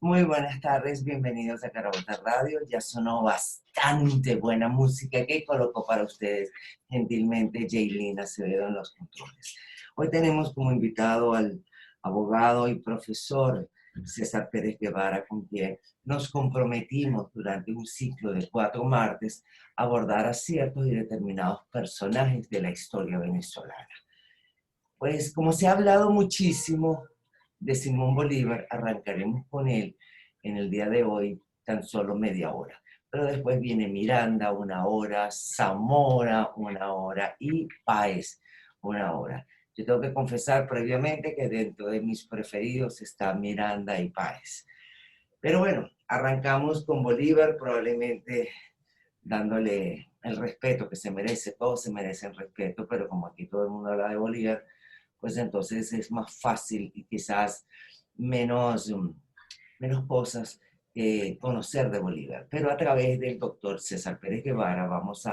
Muy buenas tardes, bienvenidos a Carabota Radio. Ya sonó bastante buena música que colocó para ustedes gentilmente Jaylin Acevedo en los controles. Hoy tenemos como invitado al abogado y profesor César Pérez Guevara, con quien nos comprometimos durante un ciclo de 4 martes a abordar a ciertos y determinados personajes de la historia venezolana. Pues como se ha hablado muchísimo de Simón Bolívar, arrancaremos con él en el día de hoy tan solo media hora. Pero después viene Miranda, 1 hora, Zamora, 1 hora y Páez, 1 hora. Yo tengo que confesar previamente que dentro de mis preferidos está Miranda y Páez. Pero bueno, arrancamos con Bolívar, probablemente dándole el respeto que se merece. Todos se merecen respeto, pero como aquí todo el mundo habla de Bolívar, pues entonces es más fácil y quizás menos, menos cosas conocer de Bolívar. Pero a través del doctor César Pérez Guevara vamos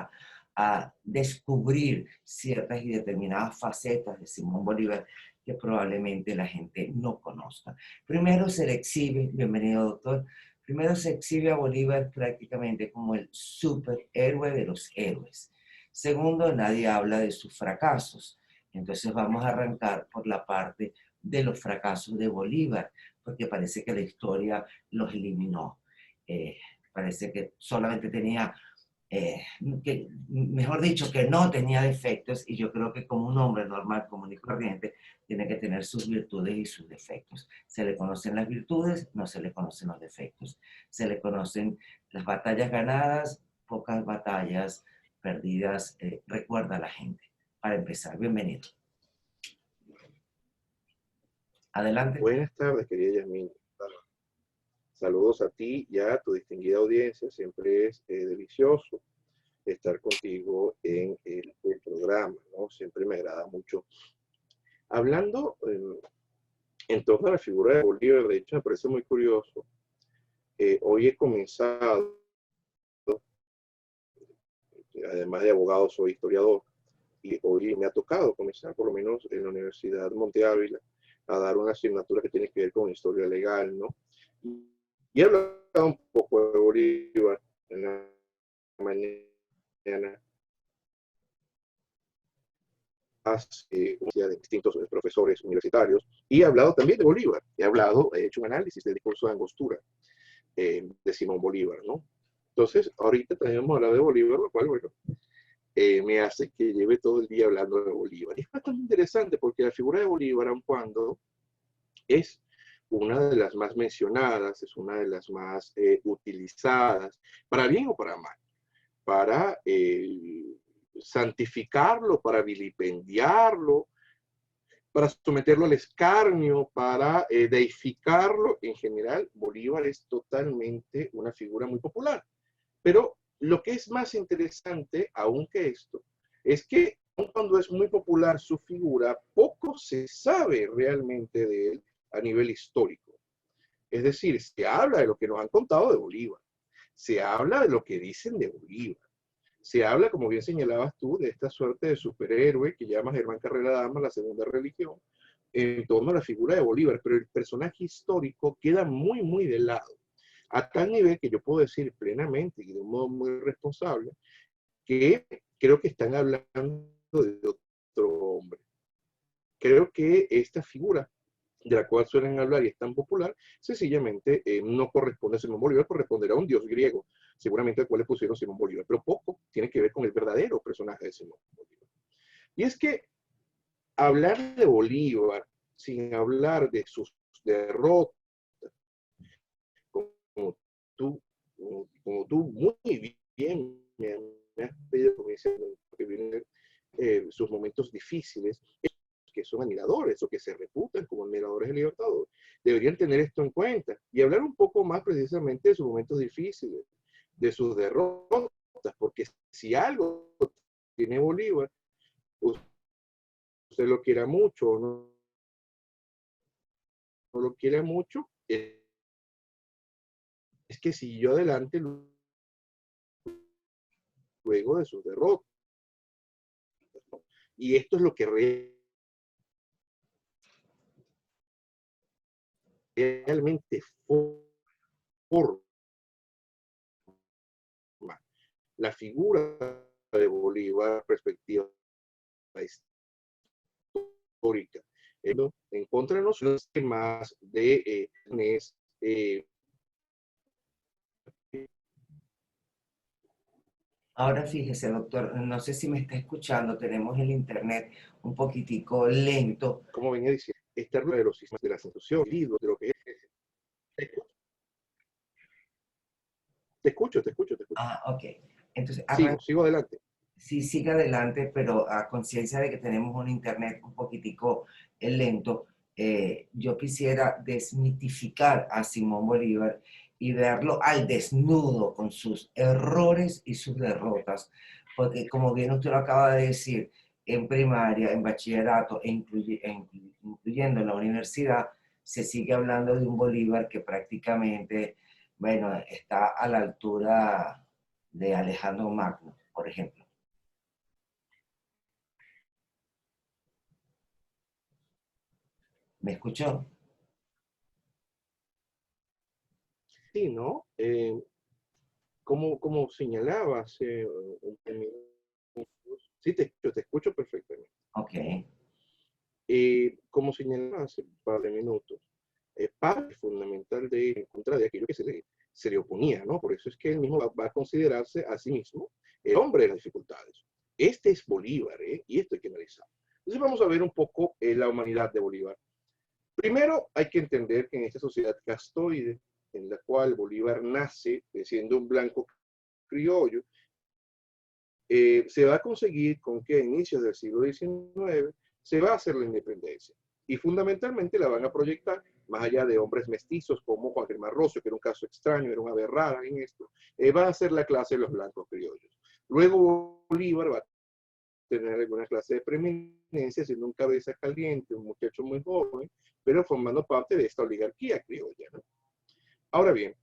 a descubrir ciertas y determinadas facetas de Simón Bolívar que probablemente la gente no conozca. Primero se le exhibe, bienvenido doctor, primero se exhibe a Bolívar prácticamente como el superhéroe de los héroes. Segundo, nadie habla de sus fracasos. Entonces vamos a arrancar por la parte de los fracasos de Bolívar, porque parece que la historia los eliminó. Eh, Parece que solamente tenía, mejor dicho, que no tenía defectos, y yo creo que como un hombre normal, común y corriente, tiene que tener sus virtudes y sus defectos. Se le conocen las virtudes, no se le conocen los defectos. Se le conocen las batallas ganadas, pocas batallas perdidas, recuerda a la gente. Para empezar, bienvenido. Adelante. Buenas tardes, querida Yasmin. Saludos a ti y a tu distinguida audiencia. Siempre es delicioso estar contigo en el programa, ¿no? Siempre me agrada mucho. Hablando en torno a la figura de Bolívar, de hecho me parece muy curioso. Hoy he comenzado, además de abogado, soy historiador, y hoy me ha tocado comenzar, por lo menos en la Universidad Monte Ávila, a dar una asignatura que tiene que ver con historia legal, ¿no? Y he hablado un poco de Bolívar en la mañana, de distintos profesores universitarios, y he hablado también de Bolívar. He hecho un análisis del discurso de Angostura de Simón Bolívar, ¿no? Entonces, ahorita también vamos a hablar de Bolívar, lo cual, bueno, me hace que lleve todo el día hablando de Bolívar. Y es bastante interesante porque la figura de Bolívar, aun cuando es una de las más mencionadas, es una de las más utilizadas, para bien o para mal, para santificarlo, para vilipendiarlo, para someterlo al escarnio, para deificarlo. En general, Bolívar es totalmente una figura muy popular. Pero lo que es más interesante, aún que esto, es que aun cuando es muy popular su figura, poco se sabe realmente de él a nivel histórico. Es decir, se habla de lo que nos han contado de Bolívar, se habla de lo que dicen de Bolívar, se habla, como bien señalabas tú, de esta suerte de superhéroe que llama Germán Carrera Dama la segunda religión, en torno a la figura de Bolívar, pero el personaje histórico queda muy, muy de lado, a tal nivel que yo puedo decir plenamente y de un modo muy responsable que creo que están hablando de otro hombre. Creo que esta figura de la cual suelen hablar y es tan popular, sencillamente no corresponde a Simón Bolívar, corresponderá a un dios griego, seguramente al cual le pusieron Simón Bolívar, pero poco tiene que ver con el verdadero personaje de Simón Bolívar. Y es que hablar de Bolívar sin hablar de sus derrotas, como tú, como tú muy bien me has pedido que vienen sus momentos difíciles, que son admiradores o que se reputan como admiradores del Libertador, deberían tener esto en cuenta y hablar un poco más precisamente de sus momentos difíciles, de sus derrotas, porque si algo tiene Bolívar, usted lo quiera mucho o no lo quiera mucho, es que siguió adelante luego de sus derrotas. Y esto es lo que realmente forma la figura de Bolívar, perspectiva histórica. En contra de nosotros, más de Ahora fíjese, doctor, no sé si me está escuchando, tenemos el internet un poquitico lento. como venía diciendo, esta de los sistemas de la institución, de lo que es. Te escucho, te escucho, te escucho. Ah, ok. Entonces, Sigo adelante. sí, sigue adelante, pero a conciencia de que tenemos un internet un poquitico lento, yo quisiera desmitificar a Simón Bolívar y verlo al desnudo con sus errores y sus derrotas, porque como bien usted lo acaba de decir, en primaria, en bachillerato incluyendo en la universidad, se sigue hablando de un Bolívar que prácticamente, bueno, está a la altura de Alejandro Magno, por ejemplo. ¿Me escuchó? Sí, ¿no? Como señalabas, sí, te escucho perfectamente. Ok. Como señalaba hace un par de minutos, parte fundamental de en contra de aquello que se le oponía, ¿no? Por eso es que él mismo va a considerarse a sí mismo el hombre de las dificultades. Este es Bolívar, ¿eh? Y esto hay que analizar. Entonces vamos a ver un poco la humanidad de Bolívar. Primero hay que entender que en esta sociedad castoide, en la cual Bolívar nace siendo un blanco criollo, se va a conseguir con que a inicios del siglo XIX se va a hacer la independencia. Y fundamentalmente la van a proyectar más allá de hombres mestizos como Juan Germán Rocio, que era un caso extraño, era una ave rara en esto, va a ser la clase de los blancos criollos. Luego Bolívar va a tener alguna clase de preeminencia, siendo un cabeza caliente, un muchacho muy joven, pero formando parte de esta oligarquía criolla, ¿no? Ahora bien,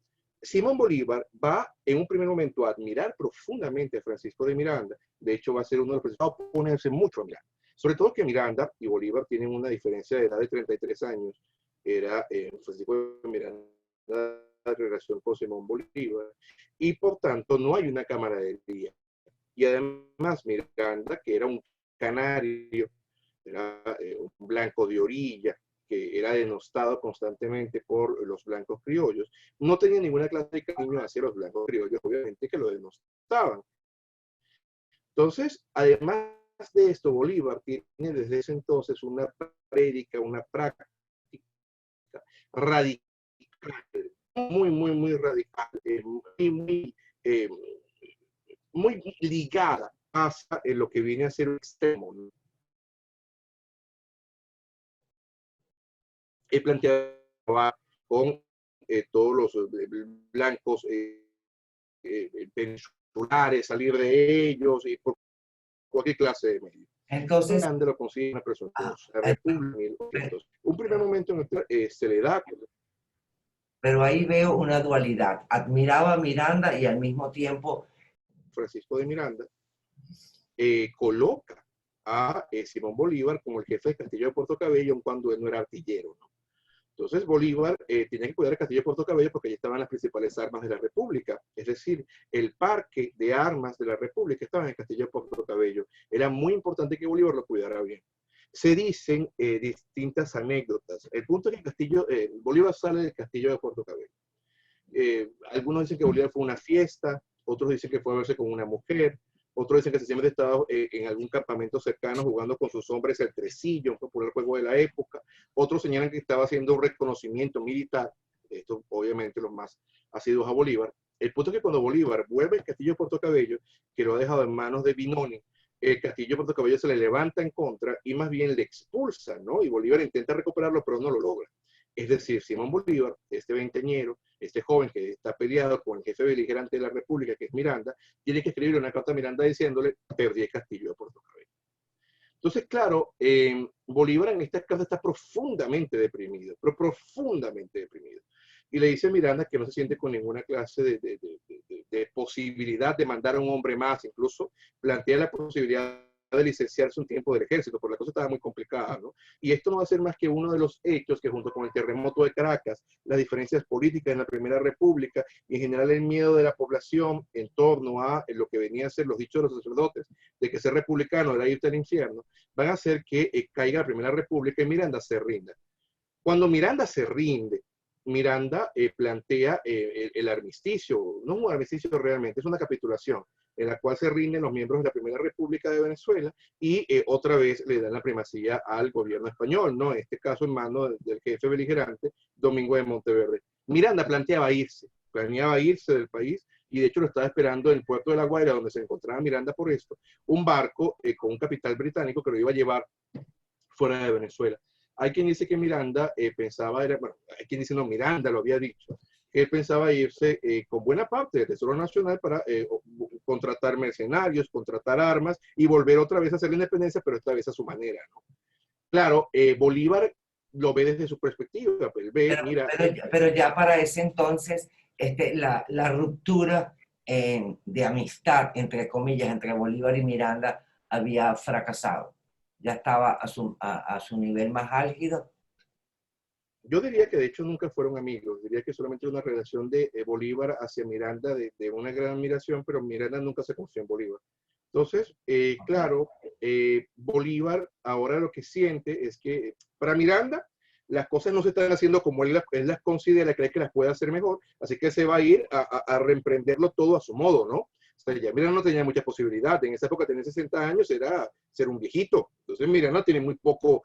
Simón Bolívar va en un primer momento a admirar profundamente a Francisco de Miranda. De hecho, va a ser uno de los principales a oponerse mucho a Miranda. Sobre todo que Miranda y Bolívar tienen una diferencia de edad de 33 años. Era Francisco de Miranda en relación con Simón Bolívar. Y por tanto, no hay una camaradería. Y además, Miranda, que era un canario, era un blanco de orilla, que era denostado constantemente por los blancos criollos, no tenía ninguna clase de cariño hacia los blancos criollos, obviamente que lo denostaban. Entonces, además de esto, Bolívar tiene desde ese entonces una prédica, una práctica radical, muy radical, eh, muy ligada hacia lo que viene a ser un extremo, ¿no? Él planteaba con todos los blancos peninsulares, salir de ellos y por cualquier clase de medio. Entonces, Miranda lo consigue una persona, la República. Un primer momento en el que se le da. pero ahí veo una dualidad. Admiraba a Miranda y al mismo tiempo... Francisco de Miranda coloca a Simón Bolívar como el jefe del castillo de Puerto Cabello cuando él no era artillero, ¿no? Entonces Bolívar tenía que cuidar el castillo de Puerto Cabello porque allí estaban las principales armas de la República. Es decir, el parque de armas de la República estaba en el castillo de Puerto Cabello. Era muy importante que Bolívar lo cuidara bien. Se dicen distintas anécdotas. El punto es que el castillo, Bolívar sale del castillo de Puerto Cabello. Algunos dicen que Bolívar fue una fiesta, otros dicen que fue a verse con una mujer, otros dicen que sencillamente estaba en algún campamento cercano jugando con sus hombres el tresillo, un popular juego de la época. Otros señalan que estaba haciendo un reconocimiento militar. Esto obviamente los más asiduos a Bolívar. El punto es que cuando Bolívar vuelve al castillo de Puerto Cabello, que lo ha dejado en manos de Binoni, el castillo de Puerto Cabello se le levanta en contra y más bien le expulsa, ¿no? Y Bolívar intenta recuperarlo, pero no lo logra. Es decir, Simón Bolívar, este veinteñero, este joven que está peleado con el jefe beligerante de la República, que es Miranda, tiene que escribir una carta a Miranda diciéndole, perdí el castillo de Puerto Cabello. Entonces, claro, Bolívar en este caso está profundamente deprimido, pero profundamente deprimido. Y le dice a Miranda que no se siente con ninguna clase de posibilidad de mandar a un hombre más, incluso plantea la posibilidad de licenciarse un tiempo del ejército, porque la cosa estaba muy complicada, ¿no? Y esto no va a ser más que uno de los hechos que junto con el terremoto de Caracas, las diferencias políticas en la Primera República y en general el miedo de la población en torno a lo que venían a ser los dichos de los sacerdotes, de que ser republicano era irte al infierno, van a hacer que caiga la Primera República y Miranda se rinda. Cuando Miranda se rinde, Miranda plantea el armisticio, no es un armisticio realmente, es una capitulación en la cual se rinden los miembros de la Primera República de Venezuela y otra vez le dan la primacía al gobierno español, ¿no? En este caso en manos del jefe beligerante, Domingo de Monteverde. Miranda planeaba irse del país y de hecho lo estaba esperando en el puerto de La Guaira, donde se encontraba Miranda por esto, un barco con un capital británico que lo iba a llevar fuera de Venezuela. Hay quien dice que Miranda bueno, hay quien dice no, Miranda lo había dicho, que él pensaba irse con buena parte del Tesoro Nacional para contratar mercenarios, contratar armas y volver otra vez a hacer la independencia, pero esta vez a su manera, ¿no? Claro, Bolívar lo ve desde su perspectiva, pues él ve, mira. Pero ya para ese entonces, la ruptura de amistad, entre comillas, entre Bolívar y Miranda había fracasado. Ya estaba a su nivel más álgido. Yo diría que de hecho nunca fueron amigos, diría que solamente una relación de Bolívar hacia Miranda de una gran admiración, pero Miranda nunca se confió en Bolívar. Entonces, claro, Bolívar ahora lo que siente es que para Miranda las cosas no se están haciendo como él las considera, cree que las puede hacer mejor, así que se va a ir a reemprenderlo todo a su modo, ¿no? O sea, ya Miranda no tenía mucha posibilidad, en esa época tener 60 años era ser un viejito, entonces Miranda tiene muy poco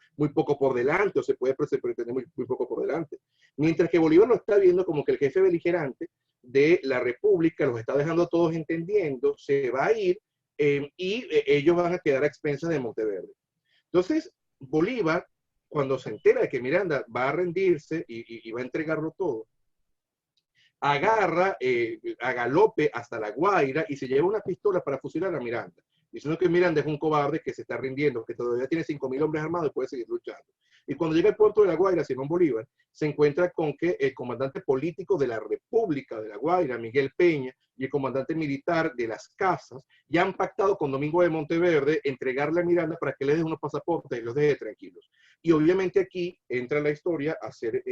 por delante, o se puede pretender muy poco por delante. Mientras que Bolívar lo está viendo como que el jefe beligerante de la República los está dejando a todos entendiendo, se va a ir ellos van a quedar a expensas de Monteverde. Entonces, Bolívar, cuando se entera de que Miranda va a rendirse y va a entregarlo todo, agarra a galope hasta La Guaira y se lleva una pistola para fusilar a Miranda, diciendo que Miranda es un cobarde que se está rindiendo, que todavía tiene 5.000 hombres armados y puede seguir luchando. Y cuando llega al puerto de La Guaira, Simón Bolívar se encuentra con que el comandante político de la República de La Guaira, Miguel Peña, y el comandante militar de Las Casas, ya han pactado con Domingo de Monteverde entregarle a Miranda para que le dé unos pasaportes y los deje tranquilos. Y obviamente aquí entra la historia a ser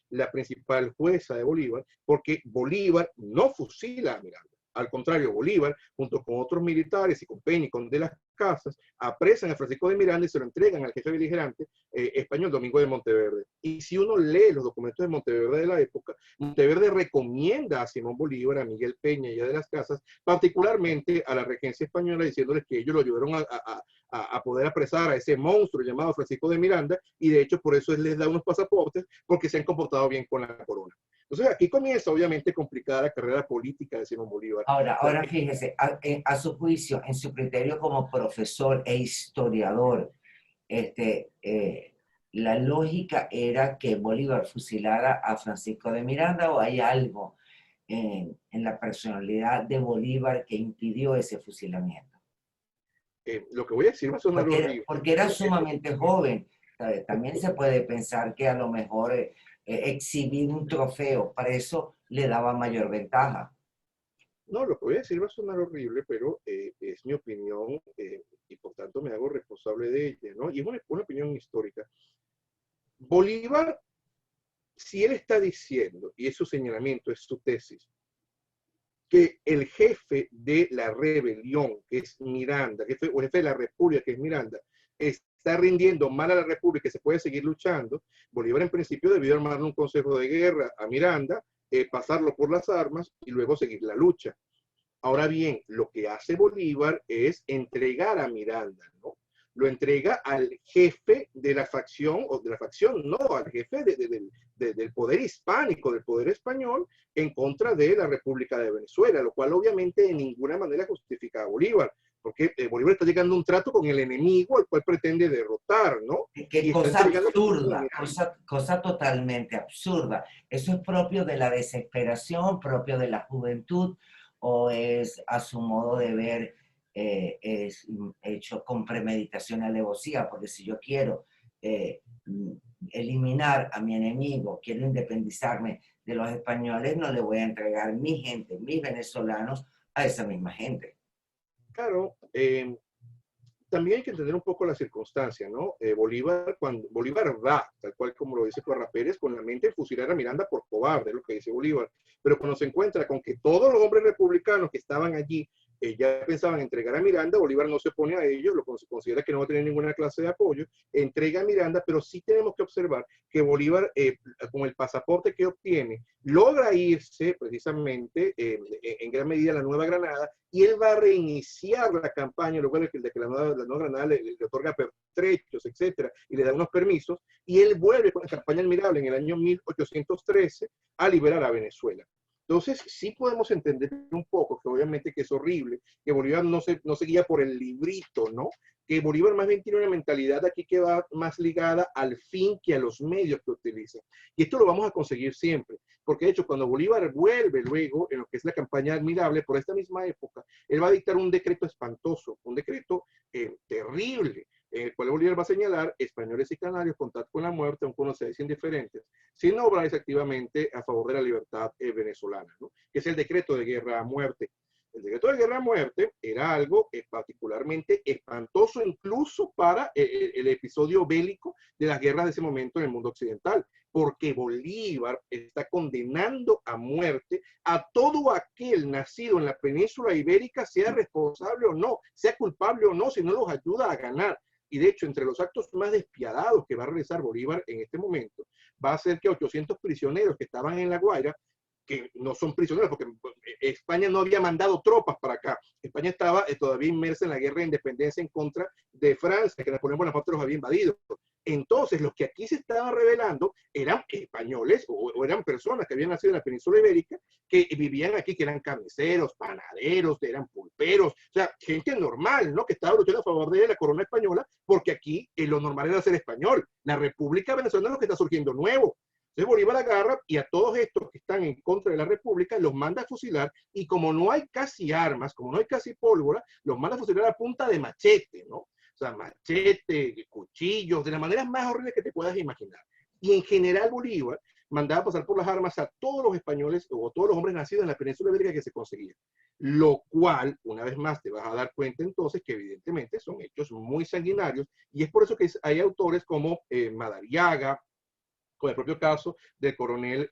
la principal jueza de Bolívar, porque Bolívar no fusila a Miranda. Al contrario, Bolívar, junto con otros militares y con Peña y con de las Casas, apresan a Francisco de Miranda y se lo entregan al jefe beligerante español Domingo de Monteverde. Y si uno lee los documentos de Monteverde de la época, Monteverde recomienda a Simón Bolívar, a Miguel Peña y a de las Casas, particularmente a la regencia española, diciéndoles que ellos lo ayudaron a poder apresar a ese monstruo llamado Francisco de Miranda, y de hecho por eso él les da unos pasaportes, porque se han comportado bien con la corona. Entonces aquí comienza obviamente complicada la carrera política de Simón Bolívar. Ahora fíjese, a su juicio, en su criterio como profesor e historiador, la lógica era que Bolívar fusilara a Francisco de Miranda, o hay algo en la personalidad de Bolívar que impidió ese fusilamiento. Lo que voy a decir va a sonar horrible. Porque era sumamente joven. También se puede pensar que a lo mejor exhibir un trofeo preso le daba mayor ventaja. No, lo que voy a decir va a sonar horrible, pero es mi opinión y por tanto me hago responsable de ella, ¿no? Y es una opinión histórica. Bolívar, si él está diciendo, y es su señalamiento, es su tesis, que el jefe de la rebelión, que es Miranda, o jefe de la República, que es Miranda, está rindiendo mal a la República y se puede seguir luchando, Bolívar en principio debió armarle un consejo de guerra a Miranda, pasarlo por las armas y luego seguir la lucha. Ahora bien, lo que hace Bolívar es entregar a Miranda, ¿no? Lo entrega al jefe de la facción, o de la facción, no, al jefe del poder hispánico, del poder español, en contra de la República de Venezuela, lo cual obviamente de ninguna manera justifica a Bolívar, porque Bolívar está llegando a un trato con el enemigo al cual pretende derrotar, ¿no? Qué cosa absurda, cosa totalmente absurda. Eso es propio de la desesperación, propio de la juventud, o es a su modo de ver, es hecho con premeditación y alevosía, porque si yo quiero eliminar a mi enemigo, quiero independizarme de los españoles, no le voy a entregar mi gente, mis venezolanos, a esa misma gente. Claro, también hay que entender un poco la circunstancia, ¿no? Bolívar va, tal cual como lo dice Corra Pérez, con la mente de fusilar a Miranda por cobarde, es lo que dice Bolívar. Pero cuando se encuentra con que todos los hombres republicanos que estaban allí ya pensaban entregar a Miranda, Bolívar no se opone a ello, lo considera que no va a tener ninguna clase de apoyo, entrega a Miranda, pero sí tenemos que observar que Bolívar, con el pasaporte que obtiene, logra irse precisamente en gran medida a la Nueva Granada, y él va a reiniciar la campaña, luego de que la Nueva Granada le otorga pertrechos, etcétera, y le da unos permisos, y él vuelve con la campaña admirable en el año 1813 a liberar a Venezuela. Entonces, sí podemos entender un poco que obviamente que es horrible, que Bolívar no se guía por el librito, ¿no? Que Bolívar más bien tiene una mentalidad aquí que va más ligada al fin que a los medios que utiliza. Y esto lo vamos a conseguir siempre, porque de hecho cuando Bolívar vuelve luego en lo que es la campaña admirable, por esta misma época, él va a dictar un decreto espantoso, un decreto terrible, en el cual Bolívar va a señalar españoles y canarios, contacto con la muerte, aun cuando se dicen diferentes, sin obrar activamente a favor de la libertad venezolana, ¿no? Que es el decreto de guerra a muerte. El decreto de guerra a muerte era algo particularmente espantoso incluso para el episodio bélico de las guerras de ese momento en el mundo occidental, porque Bolívar está condenando a muerte a todo aquel nacido en la península ibérica, sea responsable o no, sea culpable o no, si no los ayuda a ganar. Y de hecho, entre los actos más despiadados que va a realizar Bolívar en este momento, va a ser que 800 prisioneros que estaban en La Guaira, que no son prisioneros, porque España no había mandado tropas para acá. España estaba todavía inmersa en la guerra de independencia en contra de Francia, que Napoleón Bonaparte los había invadido. Entonces, los que aquí se estaban revelando eran españoles o eran personas que habían nacido en la península ibérica, que vivían aquí, que eran carniceros, panaderos, eran pulperos, o sea, gente normal, ¿no? Que estaba luchando a favor de la corona española, porque aquí lo normal era ser español. La República Venezolana es lo que está surgiendo nuevo. Entonces Bolívar agarra y a todos estos que están en contra de la República los manda a fusilar, y como no hay casi armas, como no hay casi pólvora, los manda a fusilar a punta de machete, ¿no? O sea, machete, cuchillos, de las maneras más horribles que te puedas imaginar. Y en general Bolívar mandaba pasar por las armas a todos los españoles o todos los hombres nacidos en la península ibérica que se conseguían. Lo cual, una vez más, te vas a dar cuenta entonces que evidentemente son hechos muy sanguinarios, y es por eso que hay autores como Madariaga, con el propio caso del coronel,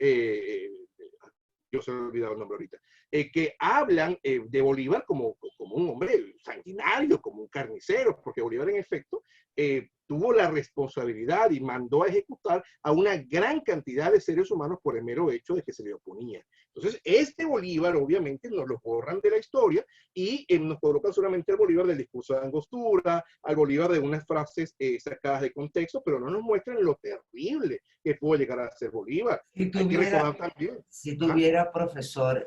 yo se me he olvidado el nombre ahorita, que hablan de Bolívar como un hombre sanguinario, como un carnicero, porque Bolívar en efecto tuvo la responsabilidad y mandó a ejecutar a una gran cantidad de seres humanos por el mero hecho de que se le oponía. Entonces, este Bolívar obviamente nos lo borran de la historia y nos colocan solamente al Bolívar del discurso de Angostura, al Bolívar de unas frases sacadas de contexto, pero no nos muestran lo terrible que pudo llegar a ser Bolívar. Hay que recordar también. Si tuviera, profesor,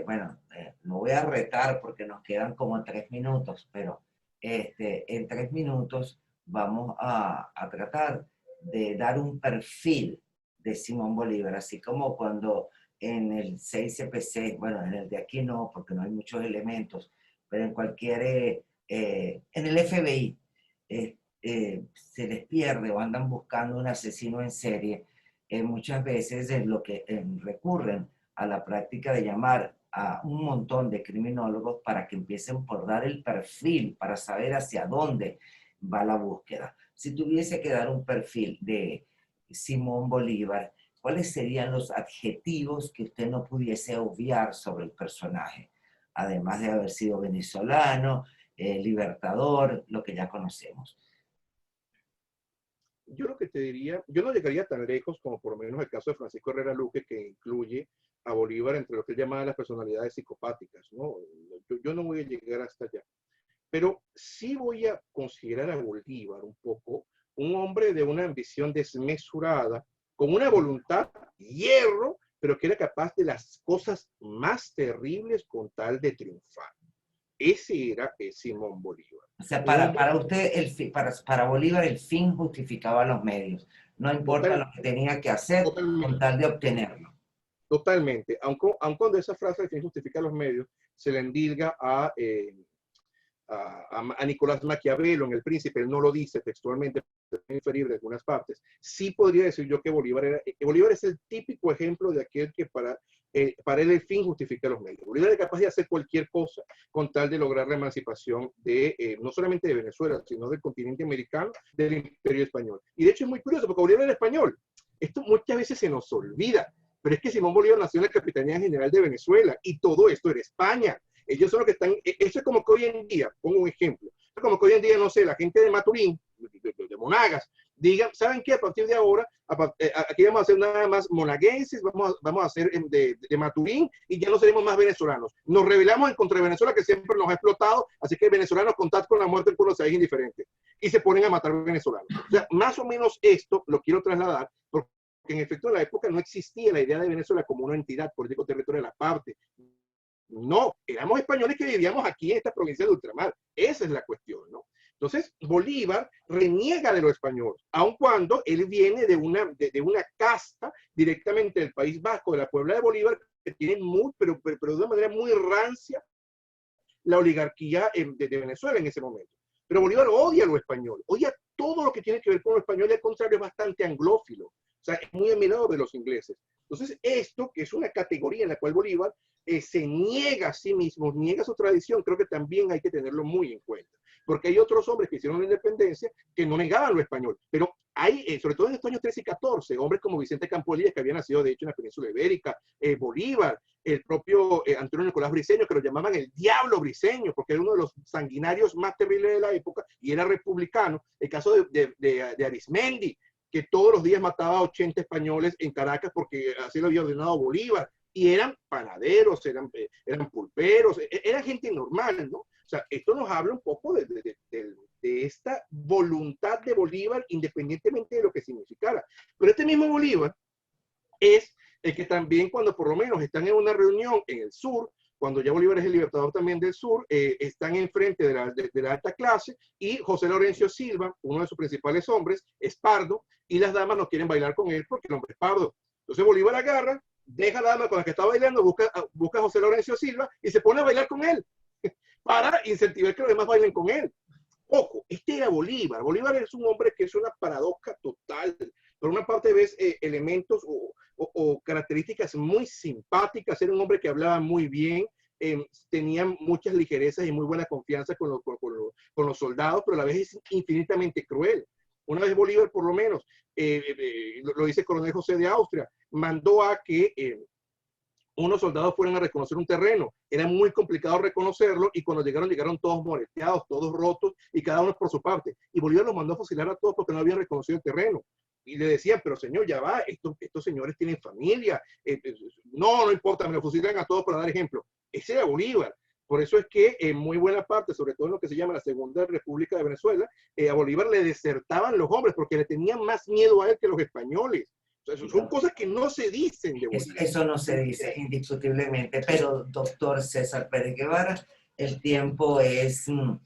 bueno, no voy a retar porque nos quedan como 3 minutos, pero en 3 minutos vamos a tratar de dar un perfil de Simón Bolívar, así como cuando en el 6CPC, bueno, en el de aquí no, porque no hay muchos elementos, pero en cualquier, en el FBI, se les pierde o andan buscando un asesino en serie, muchas veces es lo que recurren a la práctica de llamar a un montón de criminólogos para que empiecen por dar el perfil, para saber hacia dónde va la búsqueda. Si tuviese que dar un perfil de Simón Bolívar, ¿cuáles serían los adjetivos que usted no pudiese obviar sobre el personaje? Además de haber sido venezolano, libertador, lo que ya conocemos. Yo lo que te diría, yo no llegaría tan lejos como por lo menos el caso de Francisco Herrera Luque, que incluye a Bolívar entre lo que él llamaba las personalidades psicopáticas, ¿no? Yo no voy a llegar hasta allá. Pero sí voy a considerar a Bolívar un poco un hombre de una ambición desmesurada, con una voluntad hierro, pero que era capaz de las cosas más terribles con tal de triunfar. Ese era Simón Bolívar. O sea, para usted, para Bolívar, el fin justificaba los medios. No importa lo que tenía que hacer con tal de obtenerlo. Totalmente. Aun cuando esa frase de fin justifica los medios se le endilga a a Nicolás Maquiavelo en El Príncipe, él no lo dice textualmente, pero es inferible en algunas partes, sí podría decir yo que Bolívar es el típico ejemplo de aquel que para él el fin justifica los medios. Bolívar es capaz de hacer cualquier cosa con tal de lograr la emancipación no solamente de Venezuela, sino del continente americano, del Imperio Español. Y de hecho es muy curioso, porque Bolívar era español. Esto muchas veces se nos olvida, pero es que Simón Bolívar nació en la Capitanía General de Venezuela y todo esto era España. Ellos son los que están, eso es como que hoy en día, pongo un ejemplo, es como que hoy en día, no sé, la gente de Maturín, de Monagas, digan, ¿saben qué? A partir de ahora, aquí vamos a hacer nada más monaguenses, vamos a hacer de Maturín y ya no seremos más venezolanos. Nos rebelamos en contra de Venezuela, que siempre nos ha explotado, así que venezolanos contacto con la muerte del pueblo se indiferente. Y se ponen a matar venezolanos. O sea, más o menos esto lo quiero trasladar, porque en efecto en la época no existía la idea de Venezuela como una entidad político-territorial aparte. No, éramos españoles que vivíamos aquí en esta provincia de ultramar. Esa es la cuestión, ¿no? Entonces, Bolívar reniega de lo español, aun cuando él viene de una casta directamente del País Vasco, de la Puebla de Bolívar, que tiene pero de una manera muy rancia la oligarquía de Venezuela en ese momento. Pero Bolívar odia lo español, odia todo lo que tiene que ver con lo español, y al contrario es bastante anglófilo, o sea, es muy admirado de los ingleses. Entonces, esto, que es una categoría en la cual Bolívar se niega a sí mismo, niega su tradición, creo que también hay que tenerlo muy en cuenta. Porque hay otros hombres que hicieron la independencia que no negaban lo español, pero hay, sobre todo en estos años 13 y 14, hombres como Vicente Campolías, que había nacido de hecho en la península ibérica, Bolívar, el propio Antonio Nicolás Briceño, que lo llamaban el diablo briceño, porque era uno de los sanguinarios más terribles de la época y era republicano. El caso de Arismendi, que todos los días mataba a 80 españoles en Caracas porque así lo había ordenado Bolívar, y eran panaderos, eran pulperos, era gente normal, ¿no? O sea, esto nos habla un poco de esta voluntad de Bolívar, independientemente de lo que significara. Pero este mismo Bolívar es el que también, cuando por lo menos están en una reunión en el sur, cuando ya Bolívar es el libertador también del sur, están enfrente de la alta clase, y José Laurencio Silva, uno de sus principales hombres, es pardo, y las damas no quieren bailar con él porque el hombre es pardo. Entonces Bolívar agarra, deja a la dama con la que está bailando, busca a José Laurencio Silva y se pone a bailar con él para incentivar que los demás bailen con él. Ojo, este era Bolívar. Bolívar es un hombre que es una paradoja total. Por una parte ves elementos o características muy simpáticas. Era un hombre que hablaba muy bien, tenía muchas ligerezas y muy buena confianza con los soldados, pero a la vez es infinitamente cruel. Una vez Bolívar, por lo menos, lo dice el coronel José de Austria, mandó a que unos soldados fueron a reconocer un terreno. Era muy complicado reconocerlo, y cuando llegaron todos moreteados, todos rotos, y cada uno por su parte. Y Bolívar los mandó a fusilar a todos porque no habían reconocido el terreno. Y le decían, pero señor, ya va, estos señores tienen familia. No importa, me lo fusilan a todos para dar ejemplo. Ese era Bolívar. Por eso es que en muy buena parte, sobre todo en lo que se llama la Segunda República de Venezuela, a Bolívar le desertaban los hombres porque le tenían más miedo a él que los españoles. Son cosas que no se dicen de Bolívar. Eso no se dice indiscutiblemente, pero doctor César Pérez Guevara, el tiempo es un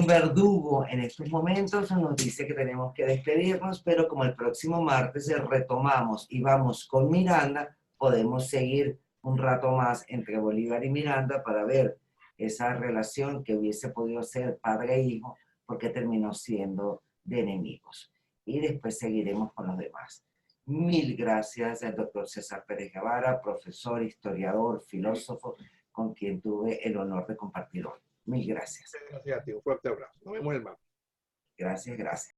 verdugo en estos momentos, nos dice que tenemos que despedirnos, pero como el próximo martes retomamos y vamos con Miranda, podemos seguir un rato más entre Bolívar y Miranda para ver esa relación que hubiese podido ser padre e hijo, porque terminó siendo de enemigos. Y después seguiremos con los demás. Mil gracias al doctor César Pérez Guevara, profesor, historiador, filósofo, con quien tuve el honor de compartir hoy. Mil gracias. Gracias a ti, un fuerte abrazo. Nos vemos el martes. Gracias, gracias.